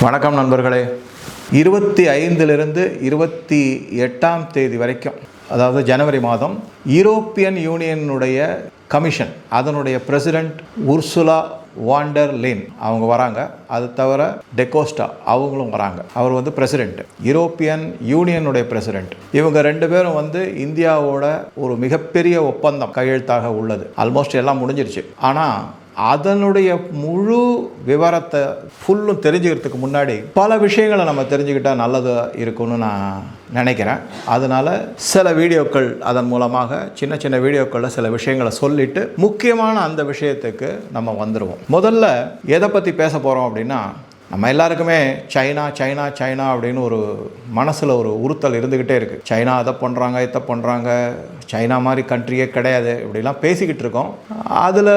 வணக்கம் நண்பர்களே. 25லிருந்து 28ஆம் தேதி வரைக்கும், அதாவது ஜனவரி மாதம், யூரோப்பியன் யூனியனுடைய கமிஷன், அதனுடைய பிரசிடெண்ட் உர்சுலா வாண்டர் லின் அவங்க வராங்க. அது தவிர டெகோஸ்டா அவங்களும் வராங்க. அவர் பிரசிடெண்ட், யூரோப்பியன் யூனியனுடைய பிரசிடெண்ட். இவங்க ரெண்டு பேரும் இந்தியாவோட ஒரு மிகப்பெரிய ஒப்பந்தம் கையெழுத்தாக உள்ளது. ஆல்மோஸ்ட் எல்லாம் முடிஞ்சிருச்சு. ஆனால் அதனுடைய முழு விவரத்தை ஃபுல்லும் தெரிஞ்சுக்கிறதுக்கு முன்னாடி பல விஷயங்களை நம்ம தெரிஞ்சுக்கிட்டால் நல்லது இருக்குன்னு நான் நினைக்கிறேன். அதனால் சில வீடியோக்கள், அதன் மூலமாக சின்ன சின்ன வீடியோக்களில் சில விஷயங்களை சொல்லிவிட்டு முக்கியமான அந்த விஷயத்துக்கு நம்ம வந்துடுவோம். முதல்ல எதை பற்றி பேச போகிறோம் அப்படின்னா, நம்ம எல்லாருக்குமே சைனா சைனா சைனா அப்படின்னு ஒரு மனசில் ஒரு உறுத்தல் இருந்துக்கிட்டே இருக்குது. சைனா அதை பண்ணுறாங்க, இதை பண்ணுறாங்க, சைனா மாதிரி கண்ட்ரியே கிடையாது, இப்படிலாம் பேசிக்கிட்டு இருக்கோம். அதில்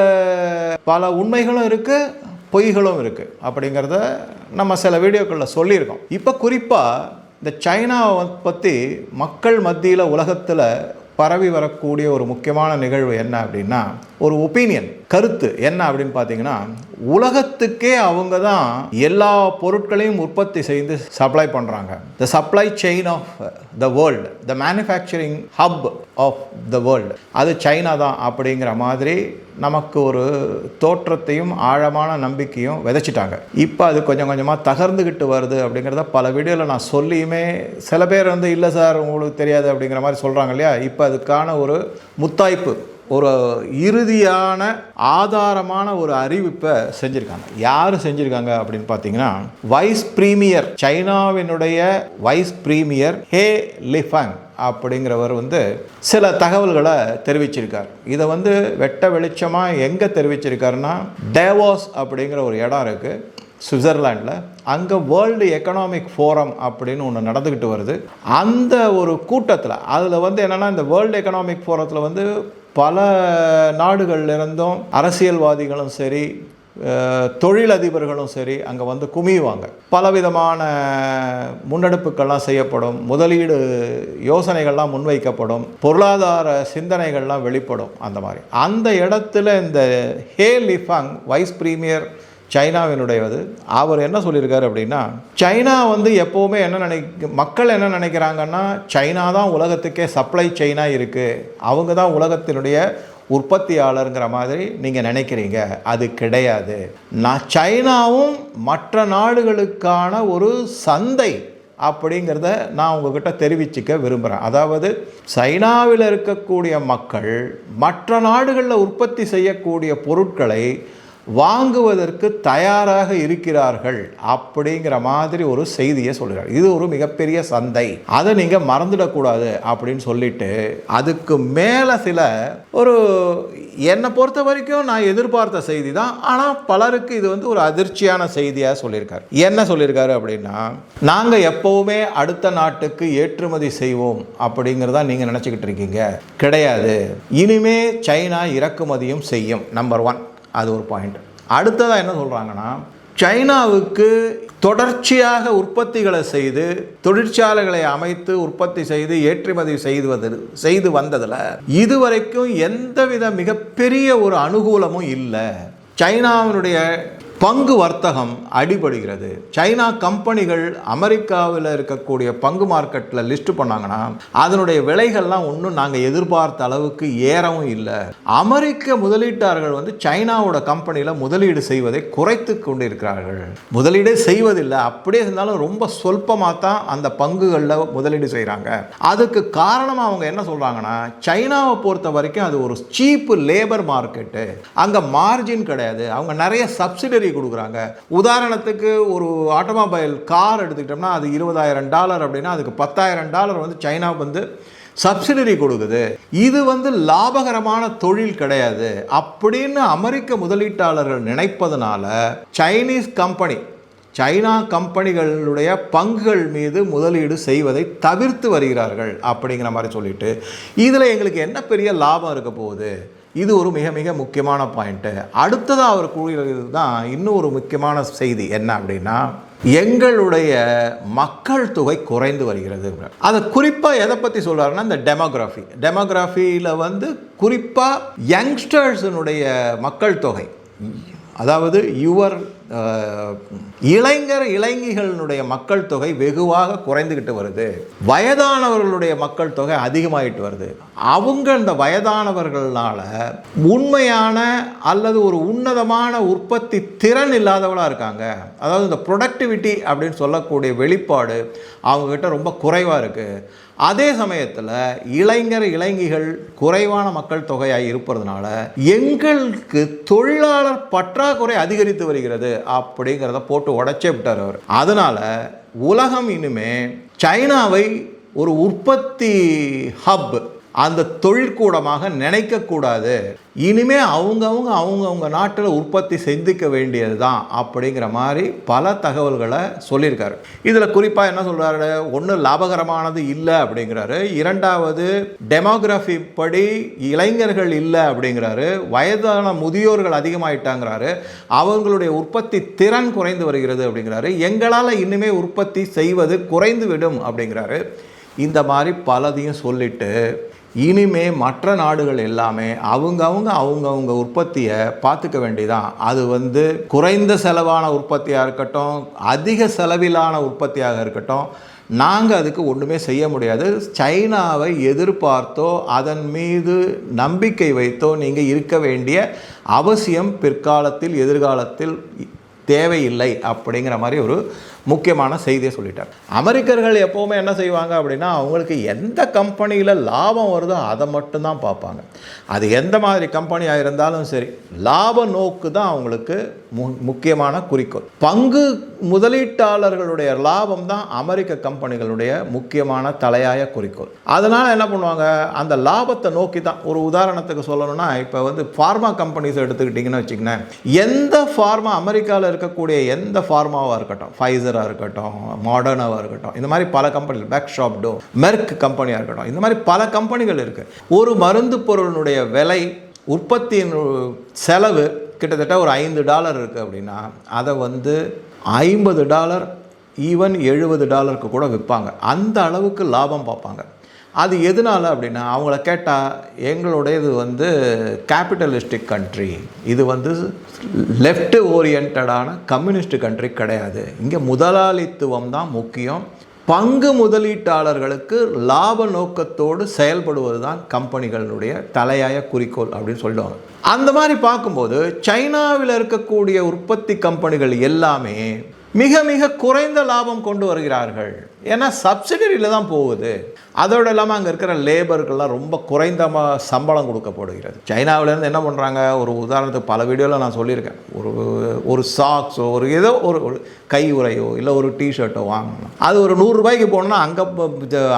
பல உண்மைகளும் இருக்குது, பொய்களும் இருக்குது. அப்படிங்கிறத நம்ம சில வீடியோக்களில் சொல்லியிருக்கோம். இப்போ குறிப்பாக இந்த சைனாவை பற்றி மக்கள் மத்தியில் உலகத்தில் பரவி வரக்கூடிய ஒரு முக்கியமான நிகழ்வு என்ன அப்படின்னா, ஒரு ஒப்பீனியன், கருத்து என்ன அப்படின்னு பார்த்தீங்கன்னா, உலகத்துக்கே அவங்க தான் எல்லா பொருட்களையும் உற்பத்தி செய்து சப்ளை பண்ணுறாங்க. The supply chain of the world, the manufacturing hub of the world, அது சைனா தான் அப்படிங்கிற மாதிரி நமக்கு ஒரு தோற்றத்தையும் ஆழமான நம்பிக்கையும் விதைச்சிட்டாங்க. இப்போ அது கொஞ்சம் கொஞ்சமாக தகர்ந்துக்கிட்டு வருது அப்படிங்கிறத பல வீடியோவில் நான் சொல்லியுமே சில பேர் இல்லை சார் உங்களுக்கு தெரியாது அப்படிங்கிற மாதிரி சொல்கிறாங்க இல்லையா. இப்போ அதுக்கான ஒரு முத்தாய்ப்பு, ஒரு இறுதியான ஆதாரமான ஒரு அறிவிப்பை செஞ்சுருக்காங்க. யார் செஞ்சுருக்காங்க அப்படின்னு பார்த்தீங்கன்னா, வைஸ் பிரீமியர், சைனாவினுடைய வைஸ் பிரீமியர் ஹே லிஃபங் அப்படிங்கிறவர் சில தகவல்களை தெரிவிச்சிருக்கார். இதை வெட்ட வெளிச்சமாக எங்கே தெரிவிச்சிருக்காருன்னா, டேவோஸ் அப்படிங்கிற ஒரு இடம் இருக்குது சுவிட்சர்லாண்டில். அங்கே வேர்ல்டு எக்கனாமிக் ஃபோரம் அப்படின்னு ஒன்று நடந்துக்கிட்டு வருது. அந்த ஒரு கூட்டத்தில் அதில் என்னென்னா, இந்த வேர்ல்டு எக்கனாமிக் ஃபோரத்தில் பல நாடுகள்லேருந்தும் அரசியல்வாதிகளும் சரி, தொழிலதிபர்களும் சரி அங்கே குமியுவாங்க. பலவிதமான முன்னெடுப்புகள்லாம் செய்யப்படும், முதலீடு யோசனைகள்லாம் முன்வைக்கப்படும், பொருளாதார சிந்தனைகள்லாம் வெளிப்படும். அந்த மாதிரி அந்த இடத்துல இந்த ஹே லிஃபங், வைஸ் பிரீமியர் சைனாவினுடையது, அவர் என்ன சொல்லியிருக்காரு அப்படின்னா, சைனா எப்போவுமே மக்கள் என்ன நினைக்கிறாங்கன்னா, சைனா தான் உலகத்துக்கே சப்ளை செயினாக இருக்குது, அவங்க தான் உலகத்தினுடைய உற்பத்தியாளருங்கிற மாதிரி நீங்கள் நினைக்கிறீங்க. அது கிடையாது. சைனாவும் மற்ற நாடுகளுக்கான ஒரு சந்தை அப்படிங்கிறத நான் உங்ககிட்ட தெரிவிச்சுக்க விரும்புகிறேன். அதாவது சைனாவில் இருக்கக்கூடிய மக்கள் மற்ற நாடுகளில் உற்பத்தி செய்யக்கூடிய பொருட்களை வாங்குவதற்கு தயாராக இருக்கிறார்கள் அப்படிங்கிற மாதிரி ஒரு செய்தியை சொல்கிறார். இது ஒரு மிகப்பெரிய சந்தை, அதை நீங்கள் மறந்துடக்கூடாது அப்படின்னு சொல்லிட்டு, அதுக்கு மேலே சில ஒரு என்னை பொறுத்த வரைக்கும் நான் எதிர்பார்த்த செய்தி தான், ஆனால் பலருக்கு இது ஒரு அதிர்ச்சியான செய்தியாக சொல்லியிருக்காரு. என்ன சொல்லியிருக்காரு அப்படின்னா, நாங்கள் எப்போவுமே அடுத்த நாட்டுக்கு ஏற்றுமதி செய்வோம் அப்படிங்கிறதா நீங்கள் நினச்சிக்கிட்டு இருக்கீங்க. கிடையாது, இனிமே சைனா இறக்குமதியும் செய்யும். நம்பர் 1, அது ஒரு பாயிண்ட். அடுத்ததாக என்ன சொல்கிறாங்கன்னா, சைனாவுக்கு தொடர்ச்சியாக உற்பத்திகளை செய்து, தொழிற்சாலைகளை அமைத்து உற்பத்தி செய்து ஏற்றுமதி செய்து வந்ததில் இதுவரைக்கும் எந்தவித மிகப்பெரிய ஒரு அனுகூலமும் இல்லை. சைனாவினுடைய பங்கு வர்த்தகம் அடிபடுகிறது. சைனா கம்பெனிகள் அமெரிக்காவில் இருக்கக்கூடிய பங்கு மார்க்கெட்டில் லிஸ்ட் பண்ணாங்கன்னா அதனுடைய விலைகள்லாம் ஒன்றும் நாங்கள் எதிர்பார்த்த அளவுக்கு ஏறவும் இல்லை. அமெரிக்க முதலீட்டாளர்கள் சைனாவோட கம்பெனியில் முதலீடு செய்வதை குறைத்து கொண்டு இருக்கிறார்கள். முதலீடே செய்வதில்லை, அப்படியே இருந்தாலும் ரொம்ப சொல்பமாக தான் அந்த பங்குகளில் முதலீடு செய்கிறாங்க. அதுக்கு காரணமாக அவங்க என்ன சொல்கிறாங்கன்னா, சைனாவை பொறுத்த வரைக்கும் அது ஒரு சீப்பு லேபர் மார்க்கெட்டு, அங்கே மார்ஜின் கிடையாது, அவங்க நிறைய சப்சிடரி கொடுக்குறாங்க. உதாரணத்துக்கு ஒரு ஆட்டோமொபைல் கார் எடுத்துக்கிட்டோம்னா அது $20,000 அப்படின்னா அதுக்கு $10,000 சைனா சப்சிடரி கொடுக்குது. இது லாபகரமான தொழில் கிடையாது அப்படின்னு அமெரிக்க முதலீட்டாளர்கள் நினைப்பதனால சைனா கம்பெனிகளுடைய பங்குகள் மீது முதலீடு செய்வதை தவிர்த்து வருகிறார்கள் அப்படிங்கிற மாதிரி சொல்லிட்டு, இதில் எங்களுக்கு என்ன பெரிய லாபம் இருக்க போகுது, இது ஒரு மிக மிக முக்கியமான பாயிண்ட்டு. அடுத்ததாக அவர் கூறுகிறது தான் இன்னும் ஒரு முக்கியமான செய்தி. என்ன அப்படின்னா, எங்களுடைய மக்கள் தொகை குறைந்து வருகிறது. அதை குறிப்பாக எதை பற்றி சொல்கிறாருன்னா, இந்த டெமோகிராஃபியில் குறிப்பாக யங்ஸ்டர்ஸினுடைய மக்கள் தொகை, அதாவது யுவர் இளைஞர்களுடைய மக்கள் தொகை வெகுவாக குறைந்துக்கிட்டு வருது, வயதானவர்களுடைய மக்கள் தொகை அதிகமாகிட்டு வருது. அவங்க இந்த வயதானவர்களால் உண்மையான அல்லது ஒரு உன்னதமான உற்பத்தி திறன் இல்லாதவளாக இருக்காங்க. அதாவது இந்த ப்ரொடக்டிவிட்டி அப்படின்னு சொல்லக்கூடிய வெளிப்பாடு அவங்கக்கிட்ட ரொம்ப குறைவாக இருக்குது. அதே சமயத்தில் இளைஞர்கள் குறைவான மக்கள் தொகையாக இருப்பதுனால எங்களுக்கு தொழிலாளர் பற்றாக்குறை அதிகரித்து வருகிறது அப்படிங்கிறத போட்டு உடைச்சே விட்டார் அவர். அதனால் உலகம் இனிமே சைனாவை ஒரு உற்பத்தி ஹப், அந்த தொழிற்கூடமாக நினைக்கக்கூடாது. இனிமே அவங்கவுங்க நாட்டில் உற்பத்தி செஞ்சுக்க வேண்டியது தான் அப்படிங்கிற மாதிரி பல தகவல்களை சொல்லியிருக்காரு. இதில் குறிப்பாக என்ன சொல்கிறாரு, ஒன்று லாபகரமானது இல்லை அப்படிங்கிறாரு, இரண்டாவது டெமோகிராஃபி படி இளைஞர்கள் இல்லை அப்படிங்கிறாரு, வயதான முதியோர்கள் அதிகமாயிட்டாங்கிறாரு, அவங்களுடைய உற்பத்தி திறன் குறைந்து வருகிறது அப்படிங்கிறாரு, எங்களால் இனிமே உற்பத்தி செய்வது குறைந்து விடும் அப்படிங்கிறாரு. இந்த மாதிரி பலதையும் சொல்லிட்டு இனிமே மற்ற நாடுகள் எல்லாமே அவங்கவுங்க உற்பத்தியை பார்த்துக்க வேண்டியதான். அது குறைந்த செலவான உற்பத்தியாக இருக்கட்டும், அதிக செலவிலான உற்பத்தியாக இருக்கட்டும், நாங்கள் அதுக்கு ஒன்றுமே செய்ய முடியாது. சைனாவை எதிர்பார்த்தோ அதன் மீது நம்பிக்கை வைத்தோ நீங்கள் இருக்க வேண்டிய அவசியம் பிற்காலத்தில் எதிர்காலத்தில் தேவையில்லை அப்படிங்கிற மாதிரி ஒரு முக்கியமான செய்தியை சொல்லிட்டார். அமெரிக்கர்கள் எப்போவுமே என்ன செய்வாங்க அப்படின்னா, அவங்களுக்கு எந்த கம்பெனியில் லாபம் வருதோ அதை மட்டும்தான் பார்ப்பாங்க. அது எந்த மாதிரி கம்பெனியாக இருந்தாலும் சரி, லாப நோக்கு தான் அவங்களுக்கு முக்கியமான குறிக்கோள். பங்கு முதலீட்டாளர்களுடைய லாபம் தான் அமெரிக்க கம்பெனிகளுடைய முக்கியமான தலையாய குறிக்கோள். அதனால் என்ன பண்ணுவாங்க, அந்த லாபத்தை நோக்கி தான். ஒரு உதாரணத்துக்கு சொல்லணும்னா, இப்போ ஃபார்மா கம்பெனிஸ் எடுத்துக்கிட்டிங்கன்னு வச்சுக்கோங்க, எந்த ஃபார்மா அமெரிக்காவில் இருக்கக்கூடிய எந்த ஃபார்மாவாக இருக்கட்டும், ஃபைசராக இருக்கட்டும், மாடர்னாவாக இருக்கட்டும், இந்த மாதிரி பல கம்பெனிகள், பெக்ஷாப் டோ, மெர்க் கம்பெனியாக இருக்கட்டும், இந்த மாதிரி பல கம்பெனிகள் இருக்குது. ஒரு மருந்து பொருளினுடைய விலை, உற்பத்தியின் செலவு கிட்டத்தட்ட ஒரு $5 இருக்குது அப்படின்னா அதை $50, ஈவன் $70 கூட விற்பாங்க. அந்த அளவுக்கு லாபம் பார்ப்பாங்க. அது எதனால் அப்படின்னா, அவங்கள கேட்டால் எங்களுடையது கேபிட்டலிஸ்டிக் கண்ட்ரி, இது லெஃப்ட் ஓரியன்டான கம்யூனிஸ்ட் கண்ட்ரி கிடையாது, இங்கே முதலாளித்துவம் தான் முக்கியம், பங்கு முதலீட்டாளர்களுக்கு லாப நோக்கத்தோடு செயல்படுவது தான் கம்பெனிகளுடைய தலையாய குறிக்கோள் அப்படின்னு சொல்லுவாங்க. அந்த மாதிரி பார்க்கும்போது சைனாவில் இருக்கக்கூடிய உற்பத்தி கம்பெனிகள் எல்லாமே மிக மிக குறைந்த லாபம் கொண்டு வருகிறார்கள். ஏன்னா சப்சிடரியில் தான் போகுது. அதோடு இல்லாமல் அங்கே இருக்கிற லேபருக்கெல்லாம் ரொம்ப குறைந்த சம்பளம் கொடுக்கப்படுகிறது. சைனாவிலேருந்து என்ன பண்ணுறாங்க, ஒரு உதாரணத்துக்கு பல வீடியோவில் நான் சொல்லியிருக்கேன், ஒரு சாக்ஸோ ஏதோ ஒரு கை உரையோ இல்லை ஒரு டிஷர்ட்டோ வாங்கணும், அது ஒரு $100 போனால் அங்கே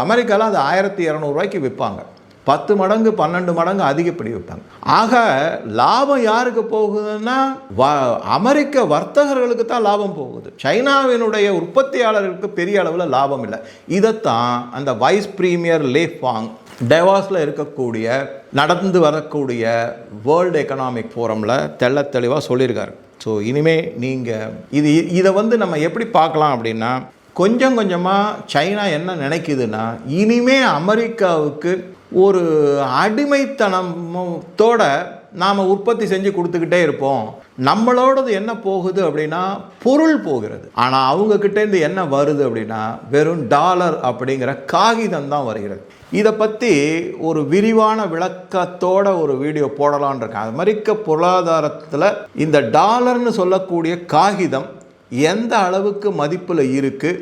அமெரிக்காவில் அது $1200 விற்பாங்க. 10 மடங்கு 12 மடங்கு அதிகப்படி வைப்பாங்க. ஆக லாபம் யாருக்கு போகுதுன்னா அமெரிக்க வர்த்தகர்களுக்கு தான் லாபம் போகுது. சைனாவினுடைய உற்பத்தியாளர்களுக்கு பெரிய அளவில் லாபம் இல்லை. இதைத்தான் அந்த வைஸ் பிரீமியர் லே ஃபாங் டெவாஸில் இருக்கக்கூடிய நடந்து வரக்கூடிய வேர்ல்டு எக்கனாமிக் ஃபோரமில் தெளிவாக சொல்லியிருக்காரு. ஸோ இனிமேல் நீங்கள் இதை நம்ம எப்படி பார்க்கலாம் அப்படின்னா, கொஞ்சம் கொஞ்சமாக சைனா என்ன நினைக்குதுன்னா, இனிமே அமெரிக்காவுக்கு ஒரு அடிமைத்தனத்தோட நாம் உற்பத்தி செஞ்சு கொடுத்துக்கிட்டே இருப்போம். நம்மளோடது என்ன போகுது அப்படின்னா பொருள் போகிறது. ஆனால் அவங்கக்கிட்டேருந்து என்ன வருது அப்படின்னா வெறும் டாலர் அப்படிங்கிற காகிதம் தான் வருகிறது. இதை பற்றி ஒரு விரிவான விளக்கத்தோட ஒரு வீடியோ போடலான் இருக்கேன். அமெரிக்க பொருளாதாரத்தில் இந்த டாலர்னு சொல்லக்கூடிய காகிதம் எந்த அளவுக்கு மதிப்பில் இருக்குது,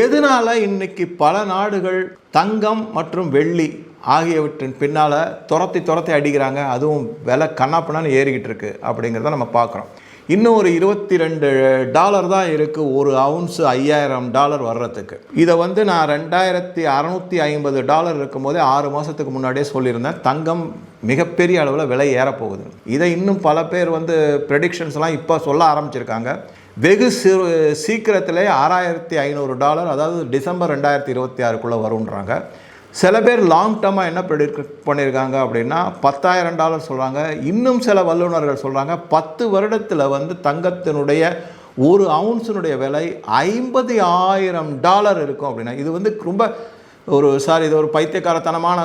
எதனால் இன்றைக்கி பல நாடுகள் தங்கம் மற்றும் வெள்ளி ஆகியவற்றின் பின்னால் துரத்தி அடிக்கிறாங்க, அதுவும் விலை கண்ணாப்பண்ணான்னு ஏறிக்கிட்டு இருக்குது அப்படிங்கிறத நம்ம பார்க்குறோம். இன்னும் ஒரு $22 தான் இருக்குது ஒரு அவுன்ஸு $5000 வர்றதுக்கு. இதை நான் $2650 இருக்கும்போதே 6 மாதத்துக்கு முன்னாடியே சொல்லியிருந்தேன், தங்கம் மிகப்பெரிய அளவில் விலை ஏறப்போகுது. இதை இன்னும் பல பேர் ப்ரெடிக்ஷன்ஸ்லாம் இப்போ சொல்ல ஆரம்பிச்சிருக்காங்க. வெகு சீக்கிரத்திலே $6500, அதாவது டிசம்பர் 2026க்குள்ளே வருன்றாங்க. சில பேர் லாங் டர்மாக என்ன ப்ரெடிக்ட் பண்ணியிருக்காங்க அப்படின்னா $10,000 சொல்கிறாங்க. இன்னும் சில வல்லுநர்கள் சொல்கிறாங்க 10 வருடத்தில் தங்கத்தினுடைய ஒரு அவுன்ஸினுடைய விலை $50,000 இருக்கும் அப்படின்னா இது ரொம்ப சார் இது ஒரு பைத்தியக்காரத்தனமான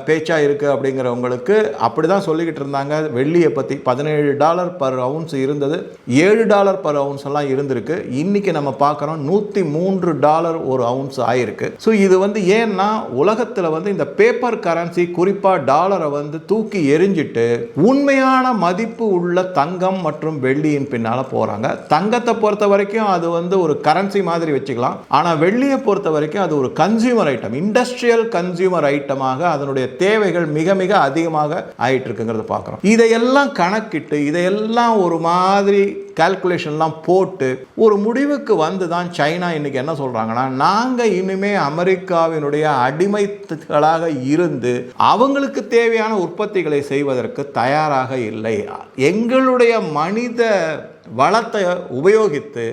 பேச்சாக இருக்குது அப்படிங்கிறவங்களுக்கு அப்படி தான் சொல்லிக்கிட்டு இருந்தாங்க. வெள்ளியை பற்றி $17 per ounce இருந்தது, $7 per ounce எல்லாம் இருந்திருக்கு. இன்றைக்கி நம்ம பார்க்குறோம் $103 ஒரு ounce ஆயிருக்கு. ஸோ இது ஏன்னா உலகத்தில் இந்த பேப்பர் கரன்சி குறிப்பாக டாலரை தூக்கி எரிஞ்சிட்டு உண்மையான மதிப்பு உள்ள தங்கம் மற்றும் வெள்ளியின் பின்னால் போகிறாங்க. தங்கத்தை பொறுத்த வரைக்கும் அது ஒரு கரன்சி மாதிரி வச்சுக்கலாம். ஆனால் வெள்ளியை பொறுத்த வரைக்கும் அது ஒரு கன்சியூமர் ஐட்டம், இண்டஸ்ட்ரியல் கன்சியூமர் ஐட்டமாக அதனுடைய தேவைகள் மிக மிக அதிகமாக ஆயிட்டு இருக்குங்கிறத பார்க்குறோம். இதையெல்லாம் கணக்கிட்டு இதையெல்லாம் ஒரு மாதிரி கால்குலேஷன்லாம் போட்டு ஒரு முடிவுக்கு தான் சைனா இன்னைக்கு என்ன சொல்கிறாங்கன்னா, நாங்கள் இனிமே அமெரிக்காவினுடைய அடிமைகளாக இருந்து அவங்களுக்கு தேவையான உற்பத்திகளை செய்வதற்கு தயாராக இல்லை. எங்களுடைய மனித வளத்தை உபயோகித்து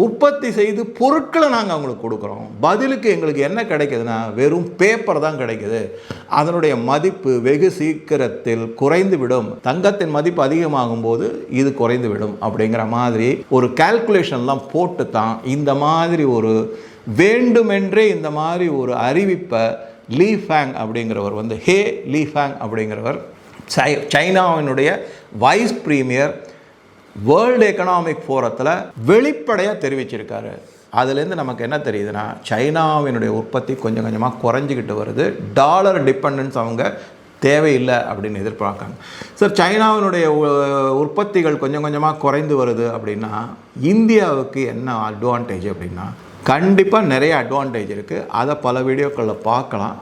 உற்பத்தி செய்து பொருட்களை நாங்கள் அவங்களுக்கு கொடுக்குறோம். பதிலுக்கு எங்களுக்கு என்ன கிடைக்குதுன்னா வெறும் பேப்பர் தான் கிடைக்குது. அதனுடைய மதிப்பு வெகு சீக்கிரத்தில் குறைந்து விடும். தங்கத்தின் மதிப்பு அதிகமாகும் போது இது குறைந்து விடும் அப்படிங்கிற மாதிரி ஒரு கால்குலேஷன்லாம் போட்டு தான் இந்த மாதிரி ஒரு வேண்டுமென்றே இந்த மாதிரி ஒரு அறிவிப்பை லீ ஃபேங் அப்படிங்கிறவர் ஹே லீ ஃபேங் அப்படிங்கிறவர் சைனாவினுடைய வைஸ் பிரீமியர் வேர்ல்டு எக்கனாமிக் ஃபோரத்தில் வெளிப்படையாக தெரிவிச்சிருக்காரு. அதுலேருந்து நமக்கு என்ன தெரியுதுன்னா, சைனாவினுடைய உற்பத்தி கொஞ்சம் கொஞ்சமாக குறைஞ்சிக்கிட்டு வருது. டாலர் டிபெண்டன்ஸ் அவங்க தேவையில்லை அப்படின்னு எதிர்பார்க்காங்க. சார், சைனாவினுடைய உற்பத்திகள் கொஞ்சம் கொஞ்சமாக குறைந்து வருது அப்படின்னா இந்தியாவுக்கு என்ன அட்வான்டேஜ் அப்படின்னா, கண்டிப்பாக நிறைய அட்வான்டேஜ் இருக்குது. அதை பல வீடியோக்களில் பார்க்கலாம்.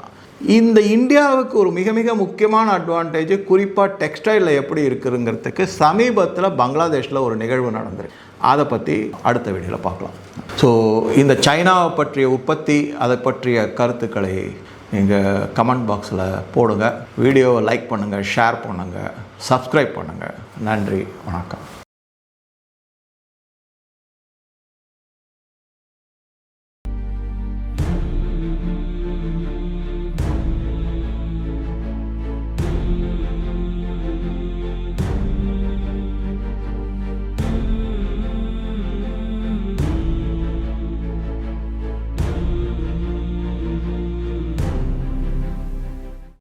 இந்த இந்தியாவுக்கு ஒரு மிக மிக முக்கியமான அட்வான்டேஜ் குறிப்பாக டெக்ஸ்டைலில் எப்படி இருக்குதுங்கிறதுக்கு சமீபத்தில் பங்களாதேஷில் ஒரு நிகழ்வு நடந்திருக்கு. அதை பற்றி அடுத்த வீடியோவில் பார்க்கலாம். ஸோ இந்த சைனாவை பற்றிய உற்பத்தி, அதை பற்றிய கருத்துக்களை நீங்கள் கமெண்ட் பாக்ஸில் போடுங்க. வீடியோவை லைக் பண்ணுங்கள், ஷேர் பண்ணுங்கள், சப்ஸ்கிரைப் பண்ணுங்கள். நன்றி, வணக்கம்.